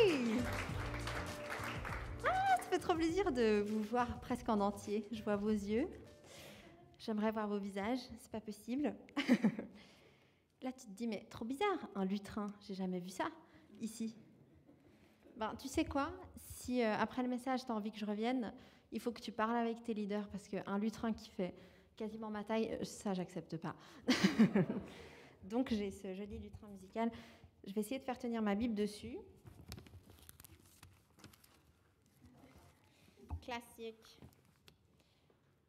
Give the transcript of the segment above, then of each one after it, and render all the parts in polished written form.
Oui! Ah, ça fait trop plaisir de vous voir presque en entier. Je vois vos yeux. J'aimerais voir vos visages, c'est pas possible. Là, tu te dis, mais trop bizarre, un lutrin, j'ai jamais vu ça ici. Ben, tu sais quoi? Si après le message, tu as envie que je revienne, il faut que tu parles avec tes leaders parce qu'un lutrin qui fait quasiment ma taille, ça, j'accepte pas. Donc, j'ai ce joli lutrin musical. Je vais essayer de faire tenir ma Bible dessus. Classique.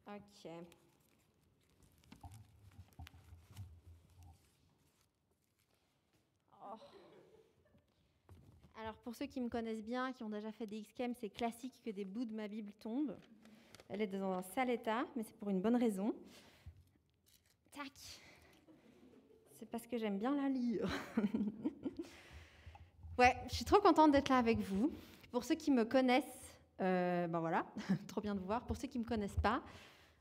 Ok. Oh. Alors, pour ceux qui me connaissent bien, qui ont déjà fait des X-Chem, c'est classique que des bouts de ma Bible tombent. Elle est dans un sale état, mais c'est pour une bonne raison. Tac. C'est parce que j'aime bien la lire. Ouais, je suis trop contente d'être là avec vous. Pour ceux qui me connaissent, ben voilà, trop bien de vous voir. Pour ceux qui ne me connaissent pas,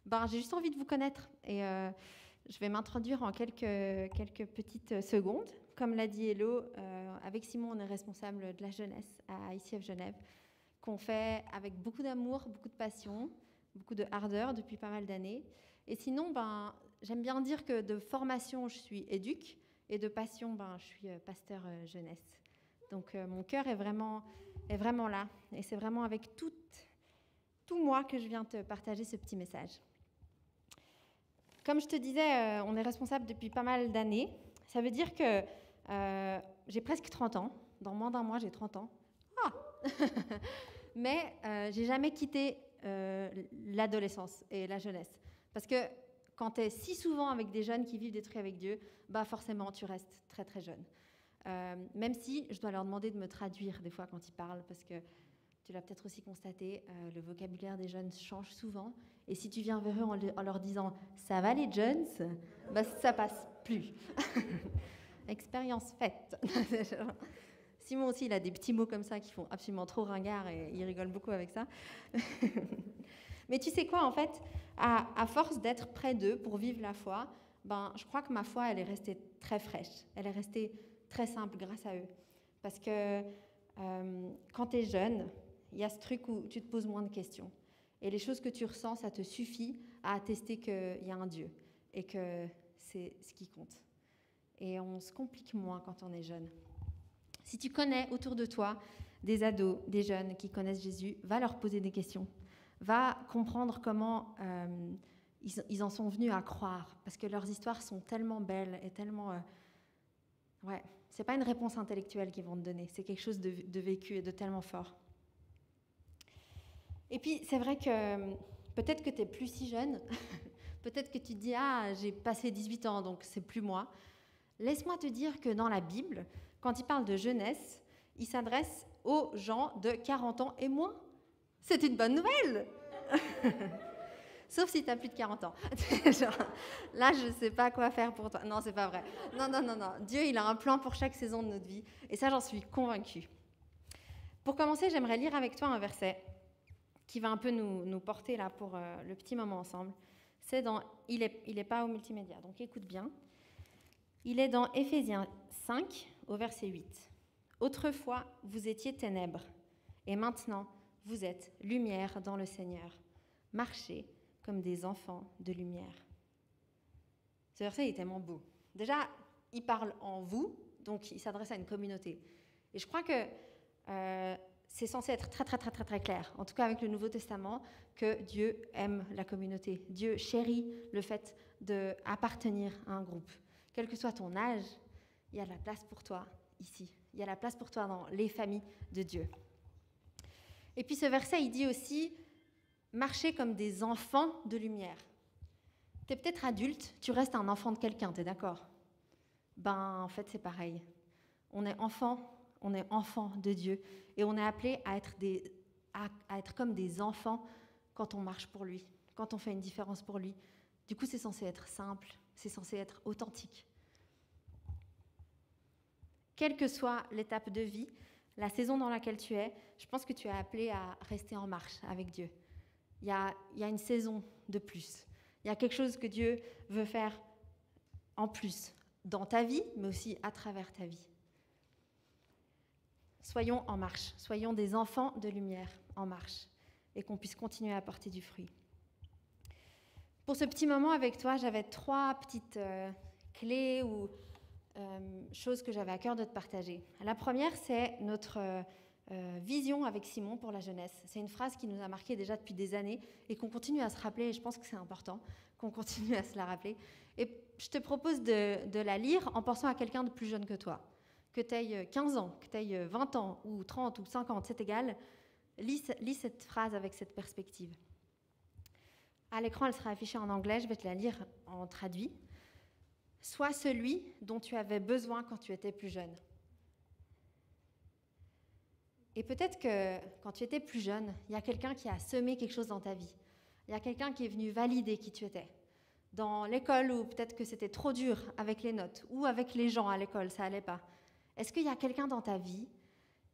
ben, j'ai juste envie de vous connaître. Et je vais m'introduire en quelques petites secondes. Comme l'a dit Hello, avec Simon, on est responsable de la jeunesse à ICF Genève, qu'on fait avec beaucoup d'amour, beaucoup de passion, beaucoup de ardeur depuis pas mal d'années. Et sinon, ben, j'aime bien dire que de formation, je suis éduque, et de passion, ben, je suis pasteur jeunesse. Donc mon cœur est vraiment là, et c'est vraiment avec tout moi que je viens te partager ce petit message. Comme je te disais, on est responsable depuis pas mal d'années. Ça veut dire que j'ai presque 30 ans. Dans moins d'un mois, j'ai 30 ans. Ah Mais j'ai jamais quitté l'adolescence et la jeunesse. Parce que quand tu es si souvent avec des jeunes qui vivent des trucs avec Dieu, bah forcément, tu restes très, très jeune. Même si je dois leur demander de me traduire des fois quand ils parlent, parce que tu l'as peut-être aussi constaté, le vocabulaire des jeunes change souvent. Et si tu viens vers eux en leur disant « ça va les jeunes », bah, ça passe plus. Expérience faite. Simon aussi, il a des petits mots comme ça qui font absolument trop ringard et il rigole beaucoup avec ça. Mais tu sais quoi, en fait, à force d'être près d'eux pour vivre la foi, ben, je crois que ma foi, elle est restée très fraîche. Elle est restée très simple grâce à eux. Parce que quand tu es jeune, il y a ce truc où tu te poses moins de questions. Et les choses que tu ressens, ça te suffit à attester qu'il y a un Dieu et que c'est ce qui compte. Et on se complique moins quand on est jeune. Si tu connais autour de toi des ados, des jeunes qui connaissent Jésus, va leur poser des questions. Va comprendre comment ils en sont venus à croire, parce que leurs histoires sont tellement belles et tellement... ouais, c'est pas une réponse intellectuelle qu'ils vont te donner, c'est quelque chose de vécu et de tellement fort. Et puis, c'est vrai que peut-être que tu n'es plus si jeune, peut-être que tu te dis « Ah, j'ai passé 18 ans, donc c'est plus moi ». Laisse-moi te dire que dans la Bible, quand il parle de jeunesse, il s'adresse aux gens de 40 ans et moins. C'est une bonne nouvelle. Sauf si tu as plus de 40 ans. Genre, là, je ne sais pas quoi faire pour toi. Non, c'est pas vrai. Non. Dieu, il a un plan pour chaque saison de notre vie. Et ça, j'en suis convaincue. Pour commencer, j'aimerais lire avec toi un verset qui va un peu nous porter là pour le petit moment ensemble. C'est dans... Il est pas au multimédia, donc écoute bien. Il est dans Éphésiens 5, au verset 8. « Autrefois, vous étiez ténèbres, et maintenant, vous êtes lumière dans le Seigneur. Marchez comme des enfants de lumière. » Ce verset est tellement beau. Déjà, il parle en vous, donc il s'adresse à une communauté. Et je crois que c'est censé être très, très, très, très, très clair, en tout cas avec le Nouveau Testament, que Dieu aime la communauté. Dieu chérit le fait d'appartenir à un groupe. Quel que soit ton âge, il y a de la place pour toi ici. Il y a de la place pour toi dans les familles de Dieu. Et puis ce verset, il dit aussi « Marchez comme des enfants de lumière ». Tu es peut-être adulte, tu restes un enfant de quelqu'un, tu es d'accord? Ben, en fait, c'est pareil. On est enfant de Dieu. Et on est appelé à être comme des enfants quand on marche pour lui, quand on fait une différence pour lui. Du coup, c'est censé être simple, c'est censé être authentique. Quelle que soit l'étape de vie, la saison dans laquelle tu es, je pense que tu es appelé à rester en marche avec Dieu. Il y a une saison de plus. Il y a quelque chose que Dieu veut faire en plus dans ta vie, mais aussi à travers ta vie. soyons en marche, soyons des enfants de lumière en marche, et qu'on puisse continuer à porter du fruit. Pour ce petit moment avec toi, j'avais 3 petites clés ou choses que j'avais à cœur de te partager. La première, c'est notre vision avec Simon pour la jeunesse. C'est une phrase qui nous a marqué déjà depuis des années et qu'on continue à se rappeler, et je pense que c'est important qu'on continue à se la rappeler. Et je te propose de la lire en pensant à quelqu'un de plus jeune que toi. Que tu aies 15 ans, que tu aies 20 ans, ou 30 ou 50, c'est égal. Lis cette phrase avec cette perspective. À l'écran, elle sera affichée en anglais, je vais te la lire en traduit. « Sois celui dont tu avais besoin quand tu étais plus jeune. » Et peut-être que quand tu étais plus jeune, il y a quelqu'un qui a semé quelque chose dans ta vie. Il y a quelqu'un qui est venu valider qui tu étais. Dans l'école, ou peut-être que c'était trop dur avec les notes, ou avec les gens à l'école, ça allait pas. Est-ce qu'il y a quelqu'un dans ta vie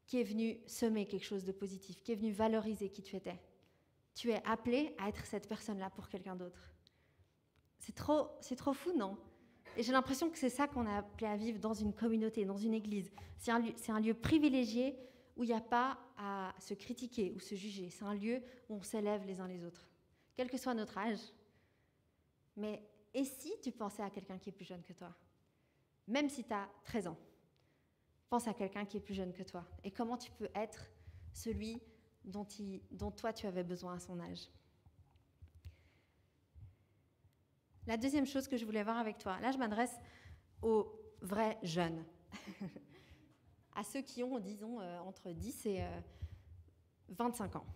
qui est venu semer quelque chose de positif, qui est venu valoriser qui tu étais? Tu es appelé à être cette personne-là pour quelqu'un d'autre. C'est trop fou, non? Et j'ai l'impression que c'est ça qu'on est appelé à vivre dans une communauté, dans une église. C'est un lieu privilégié où il n'y a pas à se critiquer ou se juger. C'est un lieu où on s'élève les uns les autres, quel que soit notre âge. Mais et si tu pensais à quelqu'un qui est plus jeune que toi? Même si tu as 13 ans, pense à quelqu'un qui est plus jeune que toi. Et comment tu peux être celui dont toi tu avais besoin à son âge. La deuxième chose que je voulais voir avec toi, là je m'adresse aux vrais jeunes, à ceux qui ont, disons, entre 10 et 25 ans,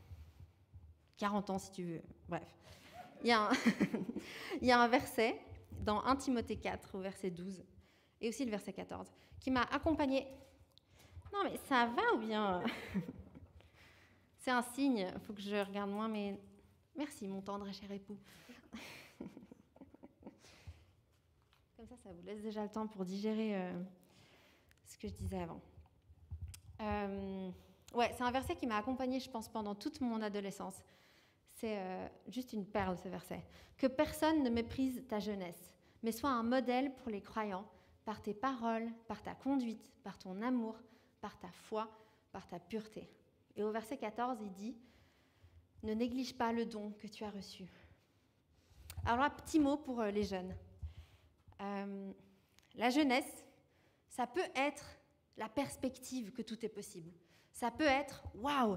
40 ans si tu veux, bref. Il y a un verset dans 1 Timothée 4 au verset 12 et aussi le verset 14 qui m'a accompagnée. Non mais ça va ou bien? C'est un signe, il faut que je regarde moins, mais merci mon tendre et cher époux. Comme ça vous laisse déjà le temps pour digérer ce que je disais avant. C'est un verset qui m'a accompagnée, je pense, pendant toute mon adolescence. C'est juste une perle, ce verset. Que personne ne méprise ta jeunesse, mais sois un modèle pour les croyants, par tes paroles, par ta conduite, par ton amour, par ta foi, par ta pureté. Et au verset 14, il dit « Ne néglige pas le don que tu as reçu. » Alors là, petit mot pour les jeunes. La jeunesse, ça peut être la perspective que tout est possible. Ça peut être, waouh,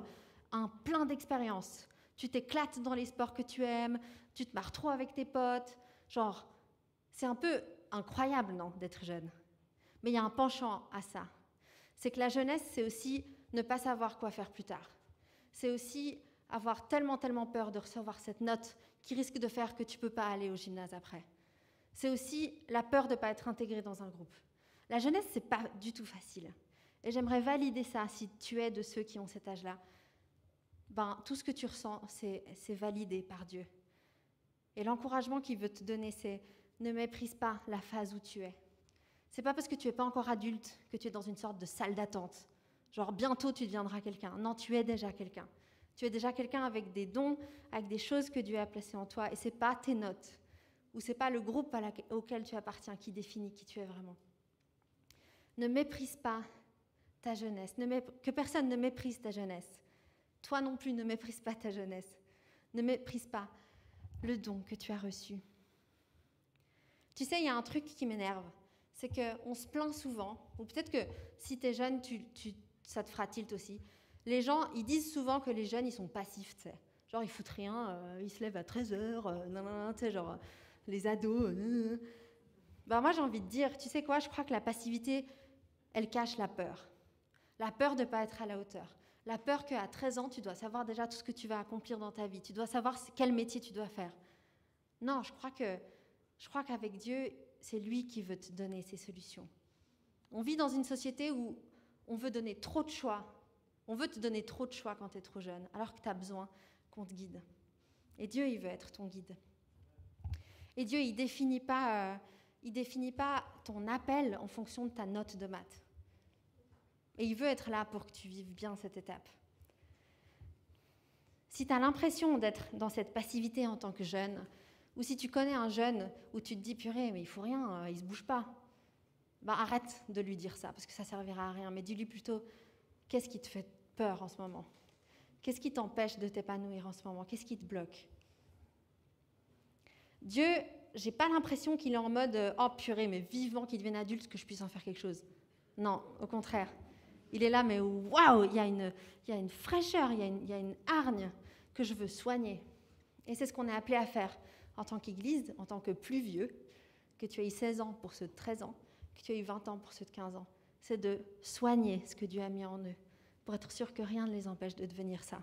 un plein d'expériences. Tu t'éclates dans les sports que tu aimes, tu te marres trop avec tes potes. Genre, c'est un peu incroyable, non, d'être jeune. Mais il y a un penchant à ça. C'est que la jeunesse, c'est aussi ne pas savoir quoi faire plus tard. C'est aussi avoir tellement peur de recevoir cette note qui risque de faire que tu ne peux pas aller au gymnase après. C'est aussi la peur de ne pas être intégré dans un groupe. La jeunesse, ce n'est pas du tout facile. Et j'aimerais valider ça, si tu es de ceux qui ont cet âge-là. Tout ce que tu ressens, c'est validé par Dieu. Et l'encouragement qu'il veut te donner, c'est ne méprise pas la phase où tu es. C'est pas parce que tu n'es pas encore adulte que tu es dans une sorte de salle d'attente. Genre, bientôt, tu deviendras quelqu'un. Non, tu es déjà quelqu'un. Tu es déjà quelqu'un avec des dons, avec des choses que Dieu a placées en toi. Et ce n'est pas tes notes, ou ce n'est pas le groupe auquel tu appartiens qui définit qui tu es vraiment. Ne méprise pas ta jeunesse. Que personne ne méprise ta jeunesse. Toi non plus, ne méprise pas ta jeunesse. Ne méprise pas le don que tu as reçu. Tu sais, il y a un truc qui m'énerve. C'est qu'on se plaint souvent, ou peut-être que si tu es jeune, ça te fera tilt aussi. Les gens, ils disent souvent que les jeunes, ils sont passifs, tu sais. Genre, ils foutent rien, ils se lèvent à 13h, tu sais, genre, les ados. Moi, j'ai envie de dire, tu sais quoi, je crois que la passivité, elle cache la peur. La peur de ne pas être à la hauteur. La peur qu'à 13 ans, tu dois savoir déjà tout ce que tu vas accomplir dans ta vie. Tu dois savoir quel métier tu dois faire. Non, je crois qu'avec Dieu, c'est lui qui veut te donner ces solutions. On vit dans une société où on veut donner trop de choix. On veut te donner trop de choix quand tu es trop jeune, alors que tu as besoin qu'on te guide. Et Dieu, il veut être ton guide. Et Dieu, il définit pas ton appel en fonction de ta note de maths. Et il veut être là pour que tu vives bien cette étape. Si tu as l'impression d'être dans cette passivité en tant que jeune, ou si tu connais un jeune où tu te dis « purée, mais il faut rien, il se bouge pas », arrête de lui dire ça, parce que ça servira à rien. Mais dis-lui plutôt Qu'est-ce qui te fait peur en ce moment? Qu'est-ce qui t'empêche de t'épanouir en ce moment? Qu'est-ce qui te bloque? Dieu, j'ai pas l'impression qu'il est en mode « Oh purée, mais vivement qu'il devienne adulte, que je puisse en faire quelque chose. » Non, au contraire. Il est là, mais waouh, il y a une fraîcheur, il y a une hargne que je veux soigner. Et c'est ce qu'on est appelé à faire en tant qu'Église, en tant que plus vieux, que tu aies 16 ans pour ceux de 13 ans, que tu aies 20 ans pour ceux de 15 ans. C'est de soigner ce que Dieu a mis en eux, pour être sûr que rien ne les empêche de devenir ça.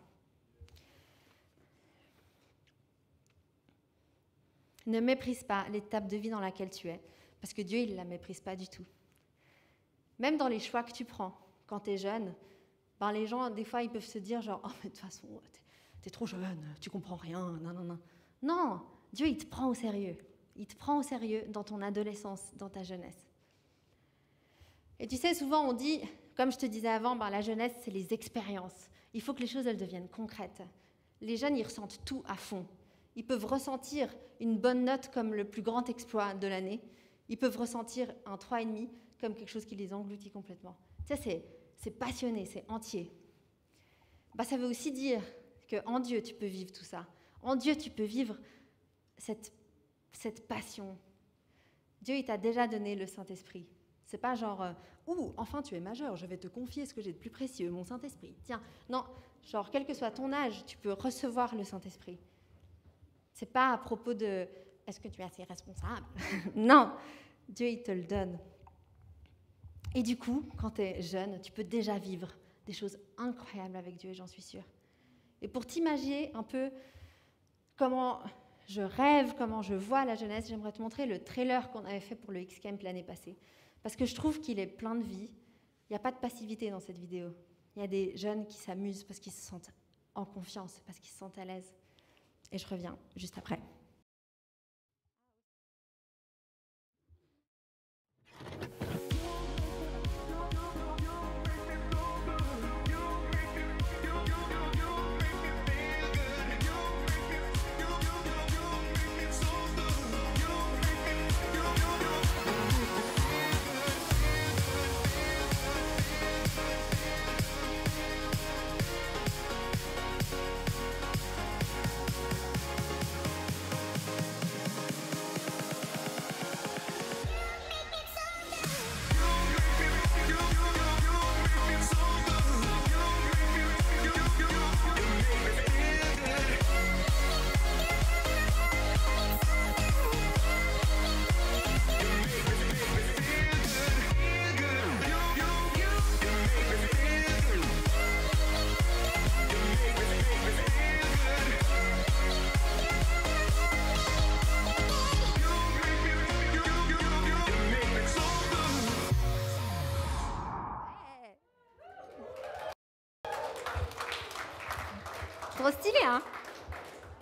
Ne méprise pas l'étape de vie dans laquelle tu es, parce que Dieu, il ne la méprise pas du tout. Même dans les choix que tu prends, quand tu es jeune, ben les gens, des fois, ils peuvent se dire genre « Oh, mais de toute façon, t'es trop jeune, tu comprends rien, non. » Non, Dieu, il te prend au sérieux. Il te prend au sérieux dans ton adolescence, dans ta jeunesse. Et tu sais, souvent, on dit, comme je te disais avant, ben, la jeunesse, c'est les expériences. Il faut que les choses, elles deviennent concrètes. Les jeunes, ils ressentent tout à fond. Ils peuvent ressentir une bonne note comme le plus grand exploit de l'année. Ils peuvent ressentir un 3,5 comme quelque chose qui les engloutit complètement. Ça, c'est passionné, c'est entier. Bah, ça veut aussi dire qu'en Dieu, tu peux vivre tout ça. En Dieu, tu peux vivre cette passion. Dieu, il t'a déjà donné le Saint-Esprit. C'est pas genre « Ouh, enfin tu es majeur, je vais te confier ce que j'ai de plus précieux, mon Saint-Esprit. » Tiens, non, genre quel que soit ton âge, tu peux recevoir le Saint-Esprit. C'est pas à propos de « Est-ce que tu es assez responsable ?» Non, Dieu, il te le donne. Et du coup, quand tu es jeune, tu peux déjà vivre des choses incroyables avec Dieu, j'en suis sûre. Et pour t'imaginer un peu comment je rêve, comment je vois la jeunesse, j'aimerais te montrer le trailer qu'on avait fait pour le X-Camp l'année passée. Parce que je trouve qu'il est plein de vie. Il n'y a pas de passivité dans cette vidéo. Il y a des jeunes qui s'amusent parce qu'ils se sentent en confiance, parce qu'ils se sentent à l'aise. Et je reviens juste après. Trop stylé, hein?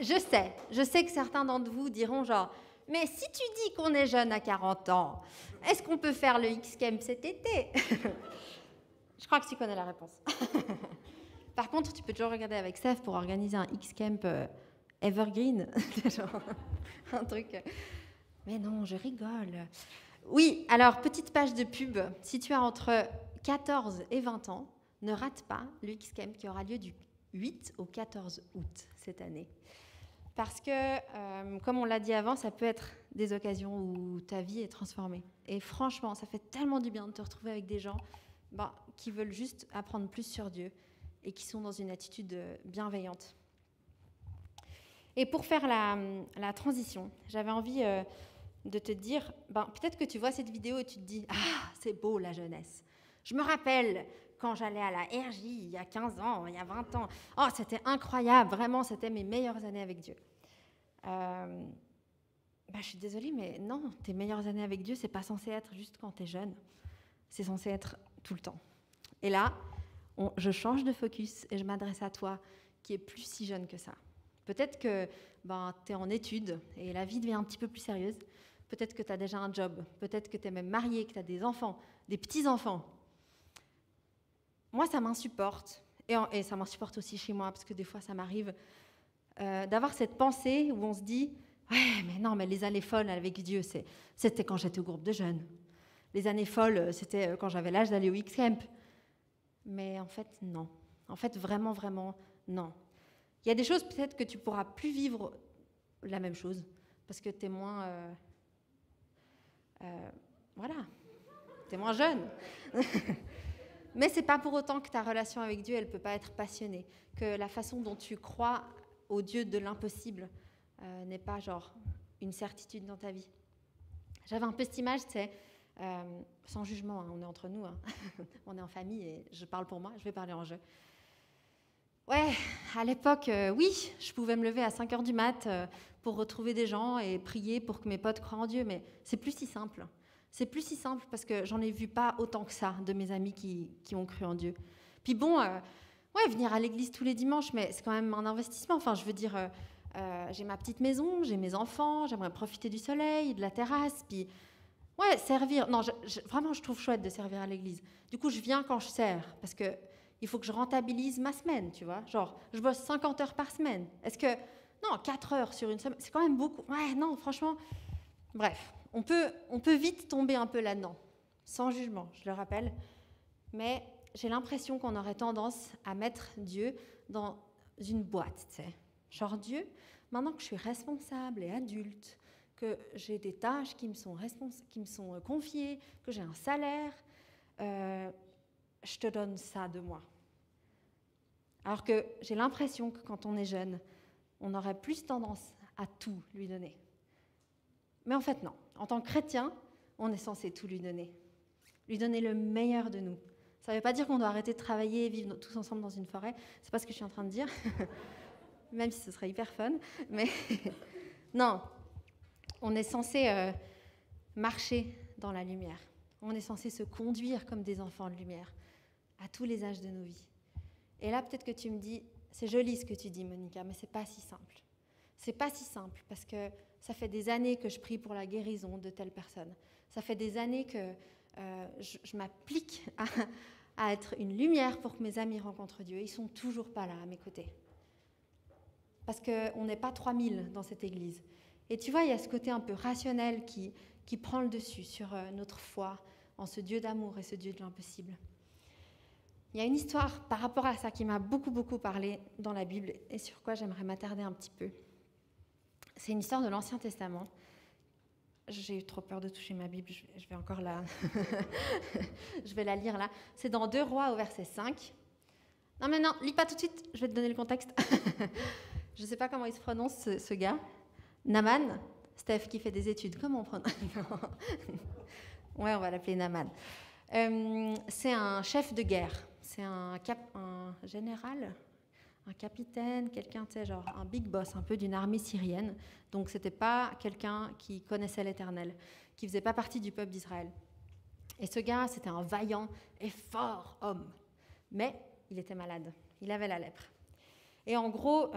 Je sais que certains d'entre vous diront genre « Mais si tu dis qu'on est jeune à 40 ans, est-ce qu'on peut faire le X-Camp cet été ?» Je crois que tu connais la réponse. Par contre, tu peux toujours regarder avec Steph pour organiser un X-Camp evergreen. Genre un truc... Mais non, je rigole. Oui, alors, petite page de pub. Si tu as entre 14 et 20 ans, ne rate pas le X-Camp qui aura lieu du 8 au 14 août cette année. Parce que, comme on l'a dit avant, ça peut être des occasions où ta vie est transformée. Et franchement, ça fait tellement du bien de te retrouver avec des gens qui veulent juste apprendre plus sur Dieu et qui sont dans une attitude bienveillante. Et pour faire la transition, j'avais envie de te dire, peut-être que tu vois cette vidéo et tu te dis « Ah, c'est beau la jeunesse. Je me rappelle quand j'allais à la RJ il y a 15 ans, il y a 20 ans. Oh, c'était incroyable, vraiment, c'était mes meilleures années avec Dieu. » Je suis désolée, mais non, tes meilleures années avec Dieu, c'est pas censé être juste quand tu es jeune. C'est censé être tout le temps. Et là, je change de focus et je m'adresse à toi qui es plus si jeune que ça. Peut-être que tu es en études et la vie devient un petit peu plus sérieuse. Peut-être que tu as déjà un job. Peut-être que tu es même marié, que tu as des enfants, des petits-enfants. Moi, ça m'insupporte. Et ça m'insupporte aussi chez moi, parce que des fois, ça m'arrive d'avoir cette pensée où on se dit « Ouais, mais non, mais les années folles avec Dieu, c'était quand j'étais au groupe de jeunes. Les années folles, c'était quand j'avais l'âge d'aller au X-Camp. » Mais en fait, non. En fait, vraiment, vraiment, non. Il y a des choses peut-être que tu pourras plus vivre la même chose, parce que tu es moins... voilà, tu es moins jeune. Mais c'est pas pour autant que ta relation avec Dieu, elle peut pas être passionnée, que la façon dont tu crois au Dieu de l'impossible n'est pas genre une certitude dans ta vie. J'avais un peu cette image, tu sais, sans jugement, hein, on est entre nous, hein. On est en famille et je parle pour moi, je vais parler en jeu. Ouais, à l'époque, oui, je pouvais me lever à 5 heures du mat pour retrouver des gens et prier pour que mes potes croient en Dieu, mais c'est plus si simple. C'est plus si simple parce que j'en ai vu pas autant que ça de mes amis qui ont cru en Dieu. Puis bon, ouais, venir à l'église tous les dimanches, mais c'est quand même un investissement. Enfin, je veux dire, j'ai ma petite maison, j'ai mes enfants, j'aimerais profiter du soleil, de la terrasse, puis ouais, servir. Non, vraiment, je trouve chouette de servir à l'église. Du coup, je viens quand je sers parce que il faut que je rentabilise ma semaine, tu vois. Genre, je bosse 50 heures par semaine. Est-ce que... Non, 4 heures sur une semaine, c'est quand même beaucoup. Ouais, non, franchement... Bref, on peut vite tomber un peu là-dedans, sans jugement, je le rappelle. Mais j'ai l'impression qu'on aurait tendance à mettre Dieu dans une boîte, tu sais. Genre, Dieu, maintenant que je suis responsable et adulte, que j'ai des tâches qui me sont confiées, que j'ai un salaire, je te donne ça de moi. Alors que j'ai l'impression que quand on est jeune, on aurait plus tendance à tout lui donner. Mais en fait, non. En tant que chrétien, on est censé tout lui donner le meilleur de nous. Ça ne veut pas dire qu'on doit arrêter de travailler et vivre tous ensemble dans une forêt. C'est pas ce que je suis en train de dire, même si ce serait hyper fun. Mais non, on est censé marcher dans la lumière. On est censé se conduire comme des enfants de lumière à tous les âges de nos vies. Et là, peut-être que tu me dis, c'est joli ce que tu dis, Monica, mais c'est pas si simple. C'est pas si simple parce que ça fait des années que je prie pour la guérison de telle personne. Ça fait des années que je m'applique à être une lumière pour que mes amis rencontrent Dieu. Ils sont toujours pas là à mes côtés. Parce qu'on n'est pas 3000 dans cette église. Et tu vois, il y a ce côté un peu rationnel qui prend le dessus sur notre foi en ce Dieu d'amour et ce Dieu de l'impossible. Il y a une histoire par rapport à ça qui m'a beaucoup, beaucoup parlé dans la Bible et sur quoi j'aimerais m'attarder un petit peu. C'est une histoire de l'Ancien Testament. J'ai eu trop peur de toucher ma Bible, je vais encore la... je vais la lire là. C'est dans 2 Rois au verset 5. Non, mais non, lis pas tout de suite, je vais te donner le contexte. Je ne sais pas comment il se prononce, ce gars. Naaman, Steph qui fait des études, comment on prononce? Ouais, on va l'appeler Naaman. C'est un chef de guerre. C'est un général, un capitaine, quelqu'un, tu sais, genre un big boss un peu d'une armée syrienne. Donc, ce n'était pas quelqu'un qui connaissait l'Éternel, qui ne faisait pas partie du peuple d'Israël. Et ce gars, c'était un vaillant et fort homme. Mais il était malade, il avait la lèpre. Et en gros,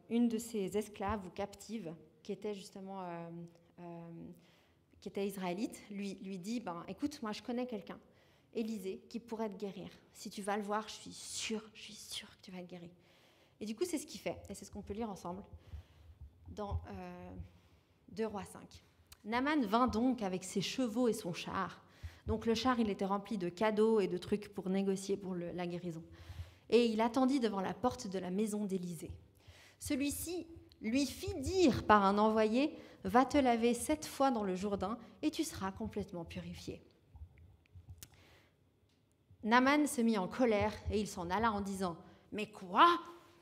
une de ses esclaves ou captives, qui était justement qui était israélite, lui dit, écoute, moi je connais quelqu'un, Élisée, qui pourrait te guérir. Si tu vas le voir, je suis sûre que tu vas être guéri. Et du coup, c'est ce qu'il fait, et c'est ce qu'on peut lire ensemble dans 2 Rois 5. Naaman vint donc avec ses chevaux et son char. Donc le char, il était rempli de cadeaux et de trucs pour négocier pour la guérison. Et il attendit devant la porte de la maison d'Élisée. Celui-ci lui fit dire par un envoyé, « Va te laver 7 fois dans le Jourdain et tu seras complètement purifié. » Naaman se mit en colère et il s'en alla en disant, « Mais quoi ?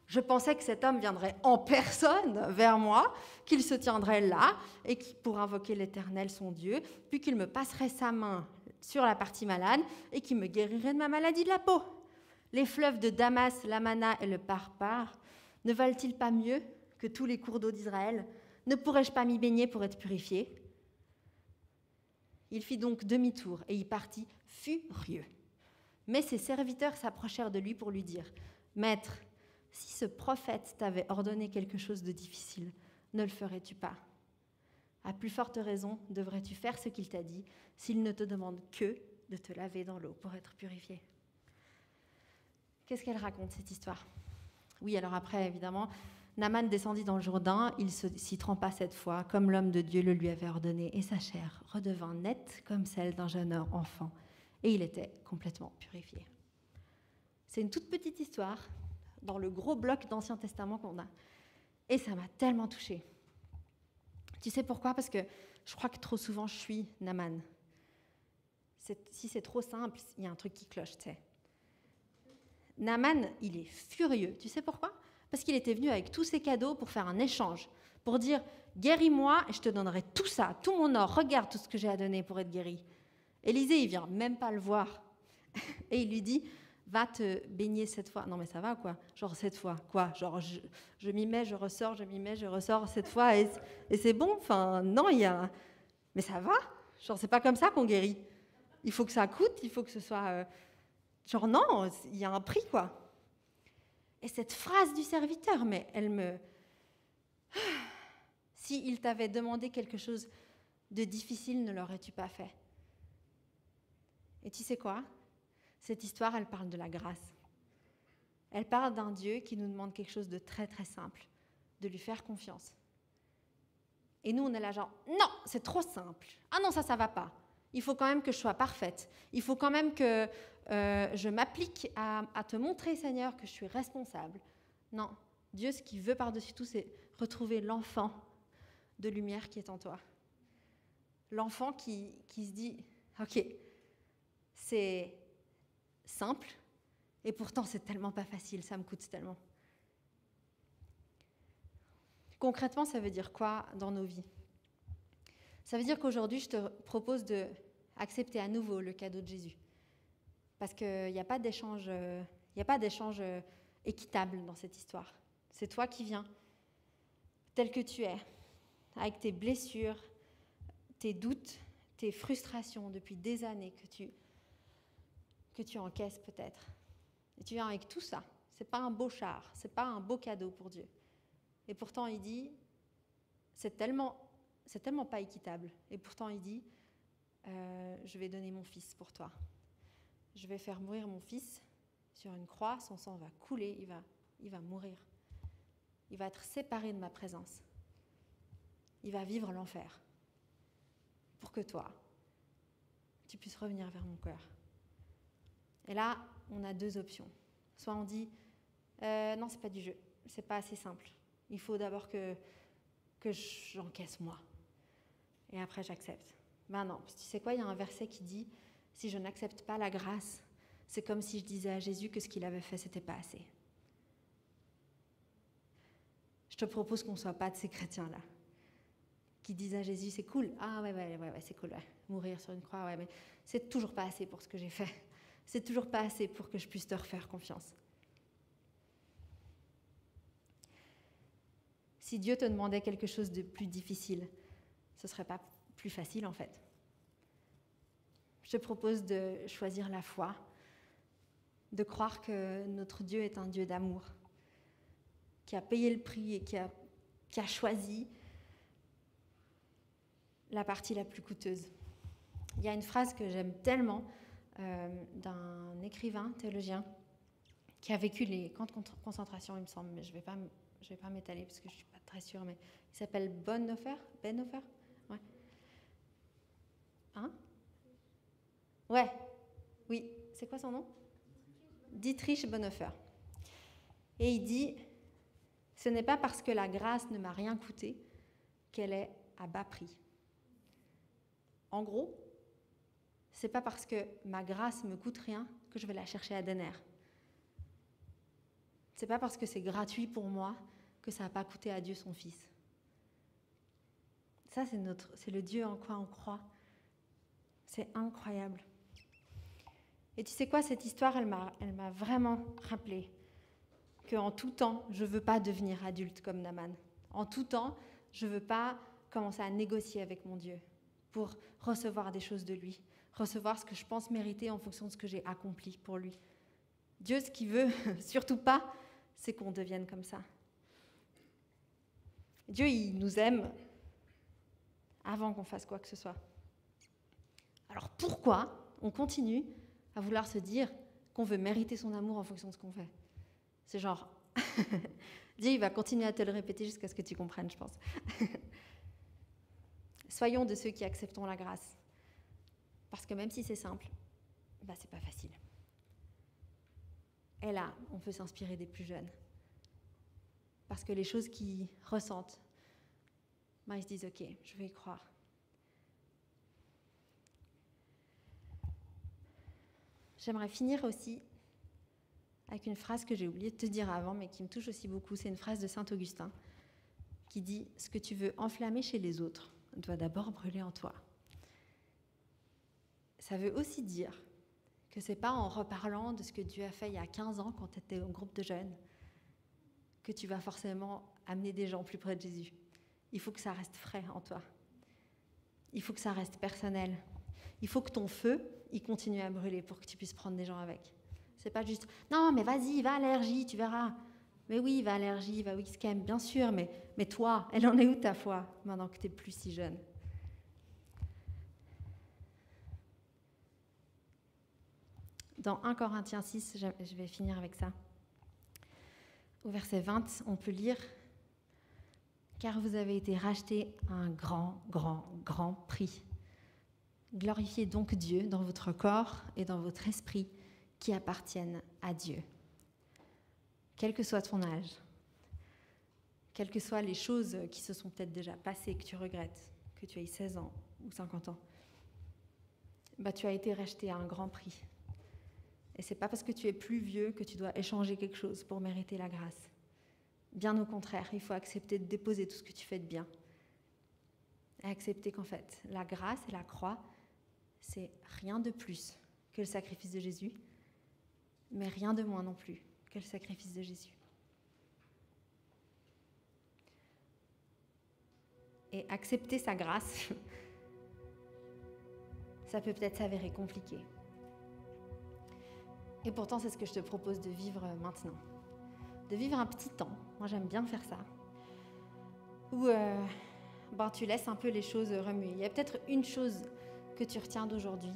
Je pensais que cet homme viendrait en personne vers moi, qu'il se tiendrait là et pour invoquer l'Éternel son Dieu, puis qu'il me passerait sa main sur la partie malade et qu'il me guérirait de ma maladie de la peau. Les fleuves de Damas, l'Amana et le Parpar ne valent-ils pas mieux que tous les cours d'eau d'Israël? Ne pourrais-je pas m'y baigner pour être purifié? » Il fit donc demi-tour et y partit furieux. Mais ses serviteurs s'approchèrent de lui pour lui dire, « Maître, si ce prophète t'avait ordonné quelque chose de difficile, ne le ferais-tu pas? À plus forte raison, devrais-tu faire ce qu'il t'a dit s'il ne te demande que de te laver dans l'eau pour être purifié. » Qu'est-ce qu'elle raconte, cette histoire? Oui, alors après, évidemment, Naaman descendit dans le Jourdain, il s'y trempa 7 fois, comme l'homme de Dieu le lui avait ordonné, et sa chair redevint nette comme celle d'un jeune enfant, et il était complètement purifié. C'est une toute petite histoire dans le gros bloc d'Ancien Testament qu'on a. Et ça m'a tellement touchée. Tu sais pourquoi? Parce que je crois que trop souvent, je suis Naaman. Si c'est trop simple, il y a un truc qui cloche, tu sais. Naaman, il est furieux. Tu sais pourquoi? Parce qu'il était venu avec tous ses cadeaux pour faire un échange, pour dire « Guéris-moi et je te donnerai tout ça, tout mon or. Regarde tout ce que j'ai à donner pour être guéri. » Élisée, il vient même pas le voir. Et il lui dit « Va te baigner 7 fois. » Non mais ça va quoi? Genre 7 fois. Quoi? Genre je m'y mets, je ressors, je m'y mets, je ressors 7 fois et c'est bon? Enfin non, il y a... Mais ça va? Genre c'est pas comme ça qu'on guérit. Il faut que ça coûte, il faut que ce soit... Genre non, il y a un prix quoi. Et cette phrase du serviteur, mais elle me... Si il t'avait demandé quelque chose de difficile, ne l'aurais-tu pas fait? Et tu sais quoi? Cette histoire, elle parle de la grâce. Elle parle d'un Dieu qui nous demande quelque chose de très très simple, de lui faire confiance. Et nous, on est là genre, non, c'est trop simple. Ah non, ça va pas. Il faut quand même que je sois parfaite. Il faut quand même que je m'applique à te montrer, Seigneur, que je suis responsable. Non, Dieu, ce qu'il veut par-dessus tout, c'est retrouver l'enfant de lumière qui est en toi. L'enfant qui se dit, ok, c'est simple, et pourtant c'est tellement pas facile, ça me coûte tellement. Concrètement, ça veut dire quoi dans nos vies? Ça veut dire qu'aujourd'hui, je te propose d'accepter à nouveau le cadeau de Jésus. Parce qu'il n'y a pas d'échange équitable dans cette histoire. C'est toi qui viens, tel que tu es, avec tes blessures, tes doutes, tes frustrations depuis des années que tu encaisses peut-être. Et tu viens avec tout ça. Ce n'est pas un beau char, ce n'est pas un beau cadeau pour Dieu. Et pourtant, il dit, c'est tellement pas équitable. Et pourtant, il dit, je vais donner mon fils pour toi. Je vais faire mourir mon fils sur une croix, son sang va couler, il va mourir. Il va être séparé de ma présence. Il va vivre l'enfer. Pour que toi, tu puisses revenir vers mon cœur. Et là, on a deux options. Soit on dit, non, c'est pas du jeu, c'est pas assez simple. Il faut d'abord que j'encaisse moi. Et après, j'accepte. Ben non, parce que tu sais quoi, il y a un verset qui dit, si je n'accepte pas la grâce, c'est comme si je disais à Jésus que ce qu'il avait fait, c'était pas assez. Je te propose qu'on ne soit pas de ces chrétiens-là, qui disent à Jésus, c'est cool, ah ouais, c'est cool, ouais. Mourir sur une croix, ouais, mais c'est toujours pas assez pour ce que j'ai fait. C'est toujours pas assez pour que je puisse te refaire confiance. Si Dieu te demandait quelque chose de plus difficile, ce ne serait pas plus facile en fait. Je te propose de choisir la foi, de croire que notre Dieu est un Dieu d'amour, qui a payé le prix et qui a choisi la partie la plus coûteuse. Il y a une phrase que j'aime tellement d'un écrivain, théologien, qui a vécu les camps de concentration, il me semble, mais je vais pas m'étaler parce que je ne suis pas très sûre, mais il s'appelle Bonhoeffer. Ouais. Hein? Ouais. Oui. C'est quoi son nom? Dietrich Bonhoeffer. Et il dit, ce n'est pas parce que la grâce ne m'a rien coûté qu'elle est à bas prix. En gros, c'est pas parce que ma grâce me coûte rien que je vais la chercher à des nerfs. C'est pas parce que c'est gratuit pour moi que ça n'a pas coûté à Dieu son Fils. Ça, c'est le Dieu en quoi on croit. C'est incroyable. Et tu sais quoi, cette histoire, elle m'a vraiment rappelé qu'en tout temps, je ne veux pas devenir adulte comme Naaman. En tout temps, je ne veux pas commencer à négocier avec mon Dieu pour recevoir des choses de lui, recevoir ce que je pense mériter en fonction de ce que j'ai accompli pour lui. Dieu, ce qu'il veut, surtout pas, c'est qu'on devienne comme ça. Dieu, il nous aime avant qu'on fasse quoi que ce soit. Alors pourquoi on continue à vouloir se dire qu'on veut mériter son amour en fonction de ce qu'on fait? C'est genre, Dieu, il va continuer à te le répéter jusqu'à ce que tu comprennes, je pense. Soyons de ceux qui acceptons la grâce. Parce que même si c'est simple, c'est pas facile. Et là, on peut s'inspirer des plus jeunes. Parce que les choses qu'ils ressentent, ils se disent « Ok, je vais y croire ». J'aimerais finir aussi avec une phrase que j'ai oublié de te dire avant, mais qui me touche aussi beaucoup. C'est une phrase de saint Augustin qui dit « Ce que tu veux enflammer chez les autres doit d'abord brûler en toi ». Ça veut aussi dire que ce n'est pas en reparlant de ce que Dieu a fait il y a 15 ans quand tu étais au groupe de jeunes que tu vas forcément amener des gens plus près de Jésus. Il faut que ça reste frais en toi. Il faut que ça reste personnel. Il faut que ton feu, il continue à brûler pour que tu puisses prendre des gens avec. C'est pas juste « Non, mais vas-y, va à l'Ergie, tu verras ». Mais oui, va à l'Ergie, va au XCAM, bien sûr, mais toi, elle en est où ta foi maintenant que tu n'es plus si jeune? Dans 1 Corinthiens 6, je vais finir avec ça. Au verset 20, on peut lire « Car vous avez été rachetés à un grand, grand, grand prix. Glorifiez donc Dieu dans votre corps et dans votre esprit qui appartiennent à Dieu. » Quel que soit ton âge, quelles que soient les choses qui se sont peut-être déjà passées, que tu regrettes, que tu aies 16 ans ou 50 ans, tu as été racheté à un grand prix. Et ce n'est pas parce que tu es plus vieux que tu dois échanger quelque chose pour mériter la grâce. Bien au contraire, il faut accepter de déposer tout ce que tu fais de bien. Et accepter qu'en fait, la grâce et la croix, c'est rien de plus que le sacrifice de Jésus, mais rien de moins non plus que le sacrifice de Jésus. Et accepter sa grâce, ça peut peut-être s'avérer compliqué. Et pourtant, c'est ce que je te propose de vivre maintenant. De vivre un petit temps, moi j'aime bien faire ça, où tu laisses un peu les choses remuer. Il y a peut-être une chose que tu retiens d'aujourd'hui,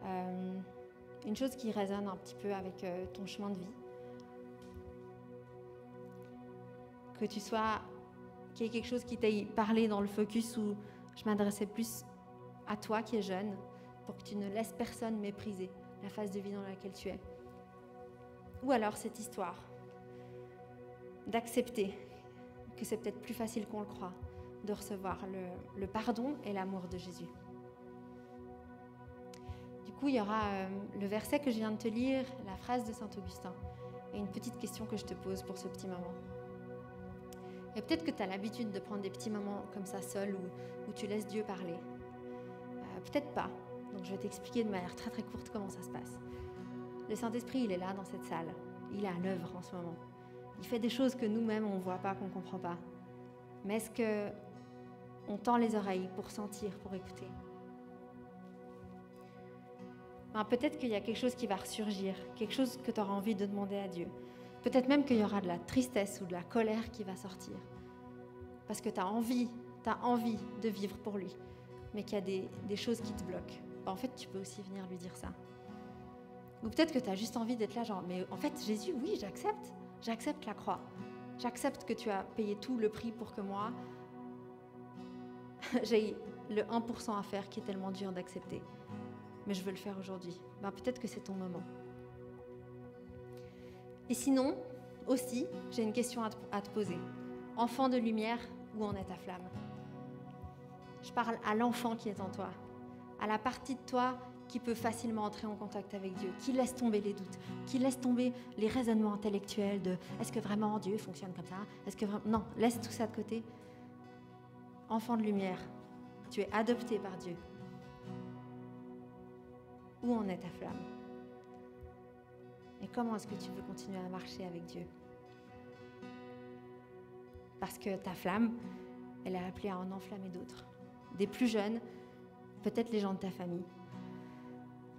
une chose qui résonne un petit peu avec ton chemin de vie. Qu'il y ait quelque chose qui t'ait parlé dans le focus où je m'adressais plus à toi qui es jeune, pour que tu ne laisses personne mépriser la phase de vie dans laquelle tu es. Ou alors cette histoire d'accepter que c'est peut-être plus facile qu'on le croit, de recevoir le pardon et l'amour de Jésus. Du coup, il y aura le verset que je viens de te lire, la phrase de saint Augustin, et une petite question que je te pose pour ce petit moment. Et peut-être que tu as l'habitude de prendre des petits moments comme ça seul où tu laisses Dieu parler. Peut-être pas. Donc je vais t'expliquer de manière très très courte comment ça se passe. Le Saint-Esprit, il est là dans cette salle. Il est à l'œuvre en ce moment. Il fait des choses que nous-mêmes, on ne voit pas, qu'on ne comprend pas. Mais est-ce qu'on tend les oreilles pour sentir, pour écouter? Peut-être qu'il y a quelque chose qui va ressurgir, quelque chose que tu auras envie de demander à Dieu. Peut-être même qu'il y aura de la tristesse ou de la colère qui va sortir. Parce que tu as envie de vivre pour lui, mais qu'il y a des choses qui te bloquent. En fait, tu peux aussi venir lui dire ça. Ou peut-être que tu as juste envie d'être là, genre, mais en fait, Jésus, oui, j'accepte la croix. J'accepte que tu as payé tout le prix pour que moi, j'ai le 1% à faire qui est tellement dur d'accepter. Mais je veux le faire aujourd'hui. Peut-être que c'est ton moment. Et sinon, aussi, j'ai une question à te poser. Enfant de lumière, où en est ta flamme? Je parle à l'enfant qui est en toi, à la partie de toi qui peut facilement entrer en contact avec Dieu, qui laisse tomber les doutes, qui laisse tomber les raisonnements intellectuels de « est-ce que vraiment Dieu fonctionne comme ça ?» Non, laisse tout ça de côté. Enfant de lumière, tu es adopté par Dieu. Où en est ta flamme? Et comment est-ce que tu veux continuer à marcher avec Dieu? Parce que ta flamme, elle est appelée à en enflammer d'autres. Des plus jeunes, peut-être les gens de ta famille,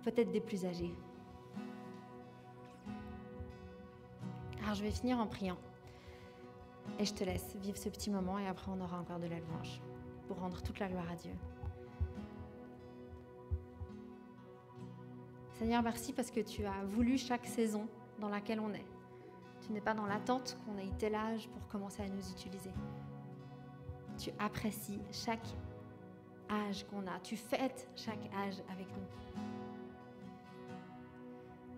peut-être des plus âgés. Alors je vais finir en priant. Et je te laisse vivre ce petit moment et après on aura encore de la louange pour rendre toute la gloire à Dieu. Seigneur, merci parce que tu as voulu chaque saison dans laquelle on est. Tu n'es pas dans l'attente qu'on ait tel âge pour commencer à nous utiliser. Tu apprécies chaque âge qu'on a. Tu fêtes chaque âge avec nous.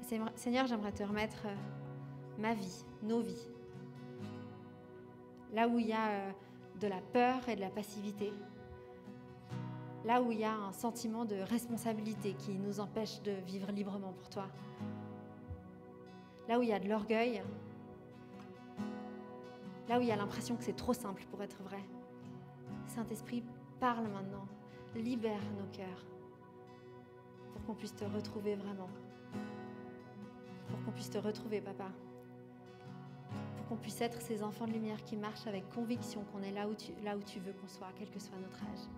Seigneur, j'aimerais te remettre ma vie, nos vies. Là où il y a de la peur et de la passivité. Là où il y a un sentiment de responsabilité qui nous empêche de vivre librement pour toi. Là où il y a de l'orgueil. Là où il y a l'impression que c'est trop simple pour être vrai. Saint-Esprit, parle maintenant. Libère nos cœurs pour qu'on puisse te retrouver vraiment. Pour qu'on puisse te retrouver, Papa. Pour qu'on puisse être ces enfants de lumière qui marchent avec conviction qu'on est là où tu veux qu'on soit, quel que soit notre âge.